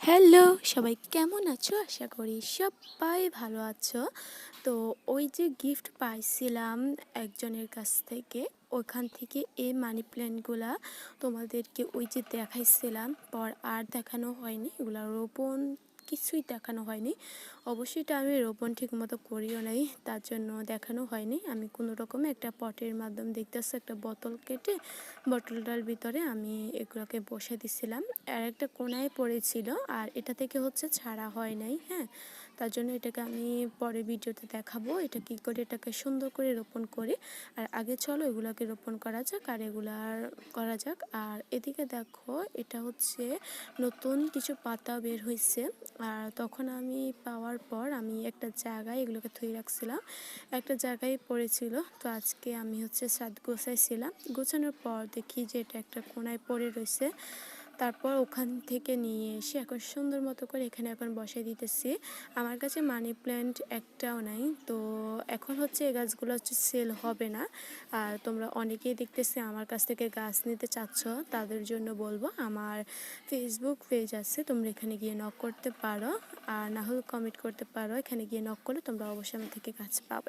Hello, সবাই কেমন আছো? আশা করি সবাই ভালো আছো। তো ওই যে গিফট পাইছিলাম একজনের কাছ থেকে, ওখান থেকে এই মানি প্ল্যান্টগুলা তোমাদেরকে ওই যে দেখাইছিলাম, পর আর দেখানো হয়নি। এগুলা রোপণ কিছুই দেখানো হয়নি। অবশ্যই এটা আমি রোপণ ঠিক মতো করিও নাই, তার জন্য দেখানো হয়নি। আমি কোনো রকমে একটা পটের মাধ্যমে দেখতেছি একটা বোতল কেটে বটলটার ভিতরে আমি এগুলোকে বসে দিছিলাম। আর একটা কোনায় পড়েছিল, আর এটা থেকে হচ্ছে ছাড়া হয় নাই। হ্যাঁ, তার জন্য এটাকে আমি পরে ভিডিওতে দেখাবো এটা কী করে এটাকে সুন্দর করে রোপণ করি। আর আগে চলো এগুলোকে রোপণ করা যাক আর এগুলার করা যাক। আর এদিকে দেখো, এটা হচ্ছে নতুন কিছু পাতা বের হয়েছে। আর তখন আমি পাওয়ার পর আমি একটা জায়গায় এগুলোকে থুয়ে রাখছিলাম, একটা জায়গায় পড়েছিল। তো আজকে আমি হচ্ছে ছাদ গোছাইছিলাম, গোছানোর পর দেখি যে এটা একটা কোনায় পড়ে রয়েছে। তারপর ওখান থেকে নিয়ে এসে এখন সুন্দর মতো করে এখানে এখন বসাই দিতেছি। আমার কাছে মানি প্ল্যান্ট একটাও নাই, তো এখন হচ্ছে এই গাছগুলো হচ্ছে সেল হবে না। আর তোমরা অনেকেই দেখতেছি আমার কাছ থেকে গাছ নিতে চাচ্ছ, তাদের জন্য বলবো আমার ফেসবুক পেজ আছে, তোমরা এখানে গিয়ে নক করতে পারো, আর না হলে কমেন্ট করতে পারো। এখানে গিয়ে নক করলে তোমরা অবশ্যই আমার থেকে গাছ পাবে।